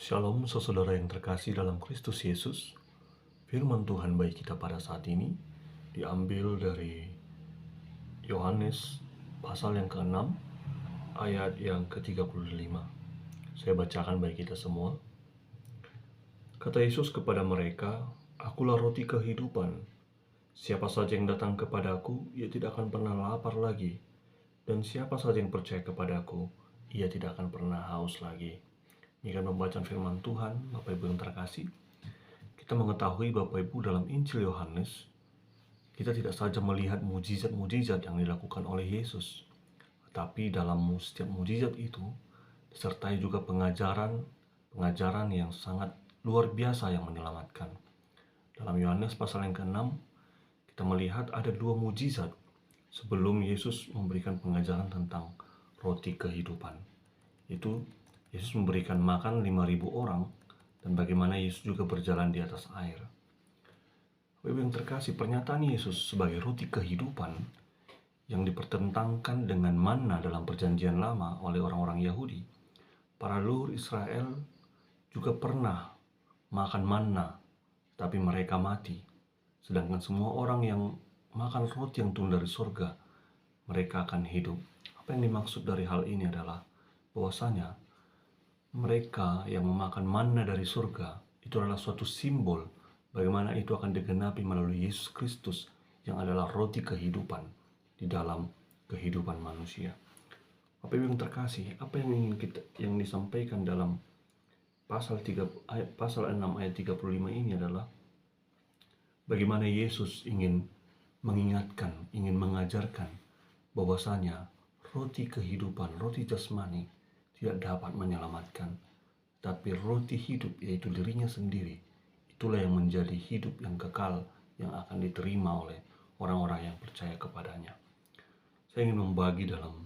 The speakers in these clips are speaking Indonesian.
Shalom saudara yang terkasih dalam Kristus Yesus. Firman Tuhan bagi kita pada saat ini diambil dari Yohanes pasal yang ke-6 ayat yang ke-35. Saya bacakan bagi kita semua. Kata Yesus kepada mereka, "Akulah roti kehidupan. Siapa saja yang datang kepadaku, ia tidak akan pernah lapar lagi. Dan siapa saja yang percaya kepadaku, ia tidak akan pernah haus lagi." Ini kan pembacaan firman Tuhan, Bapak Ibu yang terkasih. Kita mengetahui Bapak Ibu dalam Injil Yohanes, kita tidak saja melihat mujizat-mujizat yang dilakukan oleh Yesus, tetapi dalam setiap mujizat itu disertai juga pengajaran yang sangat luar biasa yang menyelamatkan. Dalam Yohanes pasal yang ke-6, kita melihat ada dua mujizat sebelum Yesus memberikan pengajaran tentang roti kehidupan. Itu Yesus memberikan makan 5.000 orang, dan bagaimana Yesus juga berjalan di atas air. Bapak yang terkasih, pernyataan Yesus sebagai roti kehidupan yang dipertentangkan dengan manna dalam perjanjian lama oleh orang-orang Yahudi. Para leluhur Israel juga pernah makan manna, tapi mereka mati. Sedangkan semua orang yang makan roti yang turun dari surga, mereka akan hidup. Apa yang dimaksud dari hal ini adalah bahwasanya mereka yang memakan manna dari surga itu adalah suatu simbol bagaimana itu akan digenapi melalui Yesus Kristus yang adalah roti kehidupan di dalam kehidupan manusia. Bapak Ibu yang terkasih, apa yang disampaikan dalam pasal 6 ayat 35 ini adalah bagaimana Yesus ingin mengingatkan, ingin mengajarkan bahwasanya roti kehidupan, roti jasmani tidak dapat menyelamatkan, tapi roti hidup, yaitu dirinya sendiri, itulah yang menjadi hidup yang kekal yang akan diterima oleh orang-orang yang percaya kepadanya. Saya ingin membagi dalam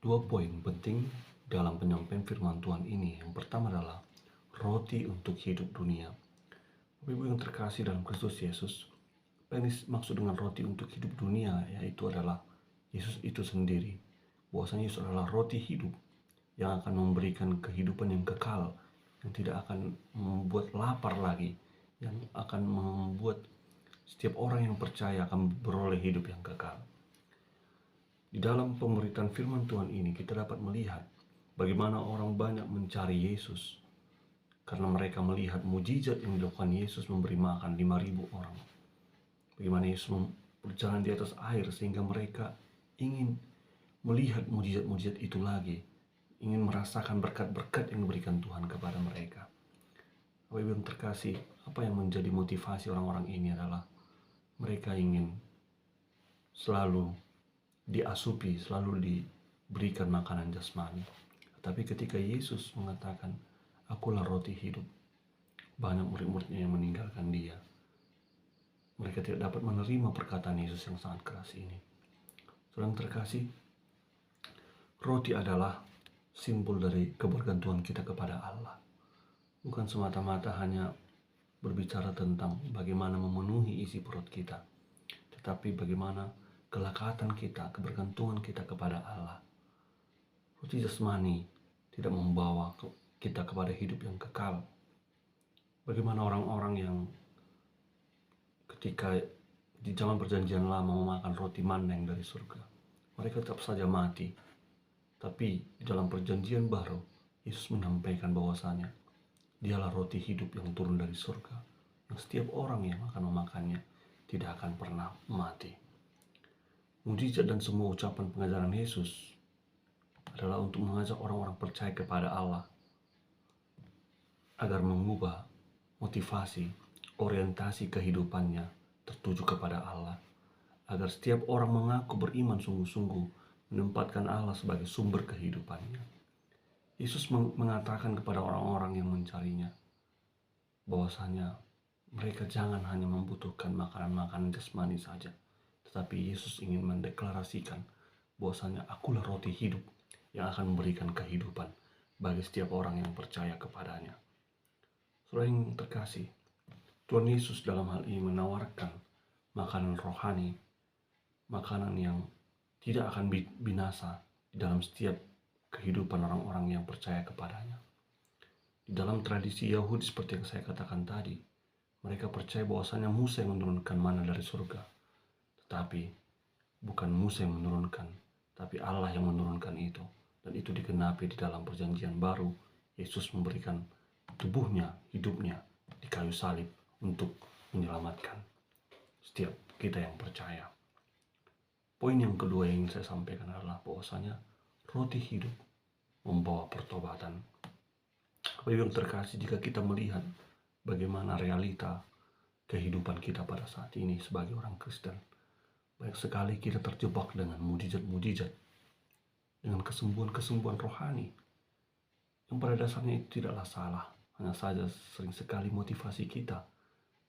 2 poin penting dalam penyampaian firman Tuhan ini. Yang pertama adalah roti untuk hidup dunia. Bapak Ibu yang terkasih dalam Kristus Yesus, apa yang dimaksud dengan roti untuk hidup dunia, yaitu adalah Yesus itu sendiri. Bahwasanya Yesus adalah roti hidup yang akan memberikan kehidupan yang kekal, yang tidak akan membuat lapar lagi, yang akan membuat setiap orang yang percaya akan beroleh hidup yang kekal. Di dalam pemberitaan firman Tuhan ini kita dapat melihat bagaimana orang banyak mencari Yesus karena mereka melihat mujizat yang dilakukan Yesus memberi makan 5.000 orang. Bagaimana Yesus berjalan di atas air sehingga mereka ingin melihat mujizat-mujizat itu lagi, ingin merasakan berkat-berkat yang diberikan Tuhan kepada mereka. Bapak Ibu yang terkasih, apa yang menjadi motivasi orang-orang ini adalah mereka ingin selalu diasupi, selalu diberikan makanan jasmani. Tapi ketika Yesus mengatakan, "Akulah roti hidup," banyak murid-muridnya yang meninggalkan dia. Mereka tidak dapat menerima perkataan Yesus yang sangat keras ini. Saudara yang terkasih, roti adalah simbol dari kebergantungan kita kepada Allah. Bukan semata-mata hanya berbicara tentang bagaimana memenuhi isi perut kita, tetapi bagaimana kelekatan kita, kebergantungan kita kepada Allah. Roti jasmani tidak membawa kita kepada hidup yang kekal. Bagaimana orang-orang yang ketika di zaman perjanjian lama memakan roti manna yang dari surga, mereka tetap saja mati. Tapi di dalam perjanjian baru, Yesus menyampaikan bahwasanya dialah roti hidup yang turun dari surga, yang setiap orang yang akan memakannya tidak akan pernah mati. Mujizat dan semua ucapan pengajaran Yesus adalah untuk mengajak orang-orang percaya kepada Allah agar mengubah motivasi, orientasi kehidupannya tertuju kepada Allah, agar setiap orang mengaku beriman sungguh-sungguh menempatkan Allah sebagai sumber kehidupannya. Yesus mengatakan kepada orang-orang yang mencarinya bahwasanya mereka jangan hanya membutuhkan makanan-makanan jasmani saja, tetapi Yesus ingin mendeklarasikan bahwasanya akulah roti hidup yang akan memberikan kehidupan bagi setiap orang yang percaya kepadanya. Saudara yang terkasih, Tuhan Yesus dalam hal ini menawarkan makanan rohani, makanan yang tidak akan binasa di dalam setiap kehidupan orang-orang yang percaya kepadanya. Di dalam tradisi Yahudi seperti yang saya katakan tadi, mereka percaya bahwasanya Musa yang menurunkan mana dari surga. Tetapi bukan Musa yang menurunkan, tapi Allah yang menurunkan itu. Dan itu digenapi di dalam perjanjian baru. Yesus memberikan tubuhnya, hidupnya di kayu salib untuk menyelamatkan setiap kita yang percaya. Poin yang kedua yang ingin saya sampaikan adalah bahwasanya roti hidup membawa pertobatan. Bapak yang terkasih, jika kita melihat bagaimana realita kehidupan kita pada saat ini sebagai orang Kristen, banyak sekali kita terjebak dengan mujizat-mujizat, dengan kesembuhan-kesembuhan rohani, yang pada dasarnya itu tidaklah salah. Hanya saja sering sekali motivasi kita,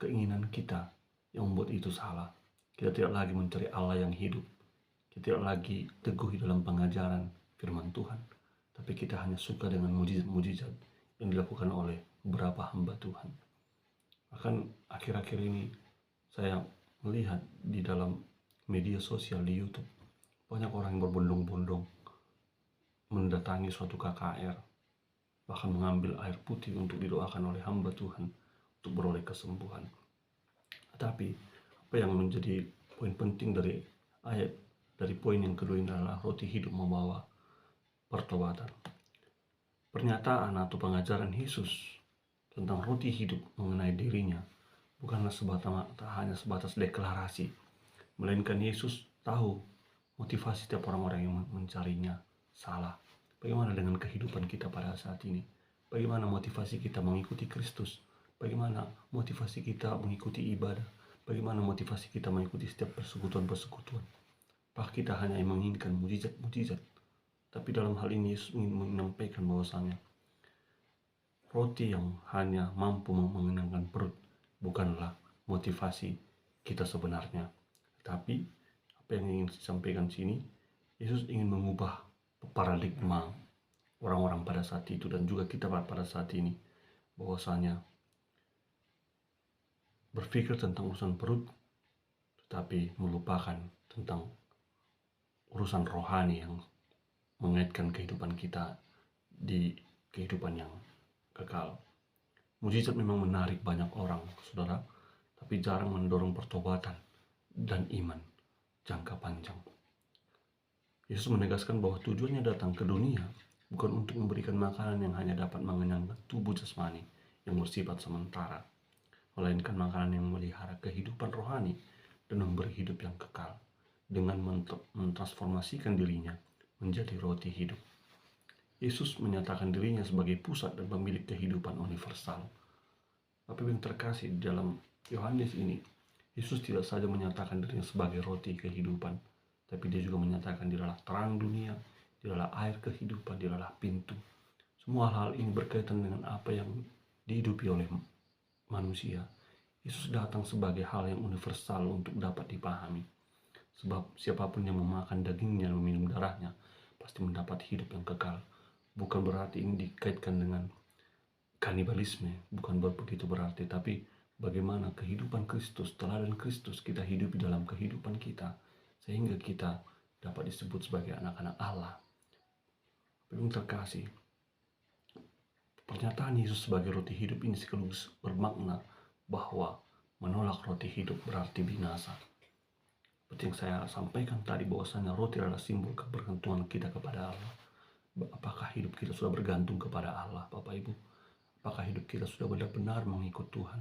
keinginan kita yang membuat itu salah. Kita tidak lagi mencari Allah yang hidup. Kita tidak lagi teguh dalam pengajaran firman Tuhan. Tapi kita hanya suka dengan mujizat-mujizat yang dilakukan oleh beberapa hamba Tuhan. Bahkan akhir-akhir ini saya melihat di dalam media sosial di YouTube, banyak orang yang berbondong-bondong mendatangi suatu KKR, bahkan mengambil air putih untuk didoakan oleh hamba Tuhan untuk beroleh kesembuhan. Tetapi apa yang menjadi poin penting dari ayat, dari poin yang kedua ini adalah roti hidup membawa pertobatan. Pernyataan atau pengajaran Yesus tentang roti hidup mengenai dirinya bukanlah hanya sebatas deklarasi, melainkan Yesus tahu motivasi setiap orang-orang yang mencarinya salah. Bagaimana dengan kehidupan kita pada saat ini? Bagaimana motivasi kita mengikuti Kristus? Bagaimana motivasi kita mengikuti ibadah? Bagaimana motivasi kita mengikuti setiap persekutuan-persekutuan? Apakah kita hanya menginginkan mujizat-mujizat? Tapi dalam hal ini Yesus ingin menyampaikan bahwasanya roti yang hanya mampu mengenyangkan perut bukanlah motivasi kita sebenarnya. Tapi apa yang ingin disampaikan sini, Yesus ingin mengubah paradigma orang-orang pada saat itu dan juga kita pada saat ini, bahwasanya berpikir tentang urusan perut tetapi melupakan tentang urusan rohani yang mengaitkan kehidupan kita di kehidupan yang kekal. Mujizat memang menarik banyak orang, saudara, tapi jarang mendorong pertobatan dan iman jangka panjang. Yesus menegaskan bahwa tujuannya datang ke dunia bukan untuk memberikan makanan yang hanya dapat mengenyangkan tubuh jasmani yang bersifat sementara, melainkan makanan yang memelihara kehidupan rohani dan memberi hidup yang kekal dengan mentransformasikan dirinya menjadi roti hidup. Yesus menyatakan dirinya sebagai pusat dan pemilik kehidupan universal. Bapak yang terkasih, dalam Yohanes ini, Yesus tidak saja menyatakan dirinya sebagai roti kehidupan, tapi dia juga menyatakan dia adalah terang dunia, dia adalah air kehidupan, dia adalah pintu. Semua hal ini berkaitan dengan apa yang dihidupi oleh manusia. Yesus datang sebagai hal yang universal untuk dapat dipahami. Sebab siapapun yang memakan dagingnya dan meminum darahnya pasti mendapat hidup yang kekal. Bukan berarti ini dikaitkan dengan kanibalisme, bukan begitu berarti, tapi bagaimana kehidupan Kristus, teladan Kristus kita hidup di dalam kehidupan kita, sehingga kita dapat disebut sebagai anak-anak Allah. Belum terkasih, pernyataan Yesus sebagai roti hidup ini sekaligus bermakna bahwa menolak roti hidup berarti binasa. Seperti yang saya sampaikan tadi, bahwasanya roti adalah simbol kebergantungan kita kepada Allah. Apakah hidup kita sudah bergantung kepada Allah, Bapak Ibu? Apakah hidup kita sudah benar-benar mengikut Tuhan?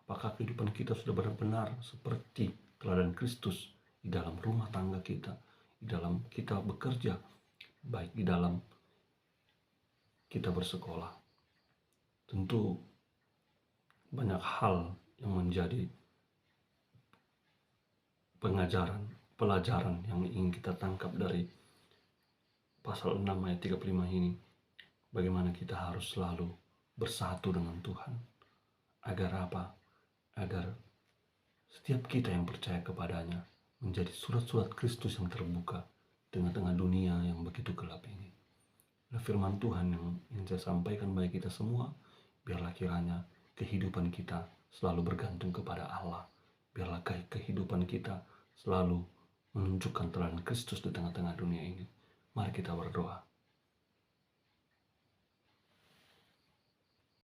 Apakah kehidupan kita sudah benar-benar seperti teladan Kristus di dalam rumah tangga kita, di dalam kita bekerja, baik di dalam kita bersekolah? Tentu banyak hal yang menjadi pelajaran yang ingin kita tangkap dari pasal 6 ayat 35 ini. Bagaimana kita harus selalu bersatu dengan Tuhan. Agar apa? Agar setiap kita yang percaya kepadanya menjadi surat-surat Kristus yang terbuka tengah-tengah dunia yang begitu gelap ini. Nah, firman Tuhan yang ingin saya sampaikan bagi kita semua, biarlah kiranya kehidupan kita selalu bergantung kepada Allah. Biarlah kehidupan kita selalu menunjukkan teladan Kristus di tengah-tengah dunia ini. Mari kita berdoa.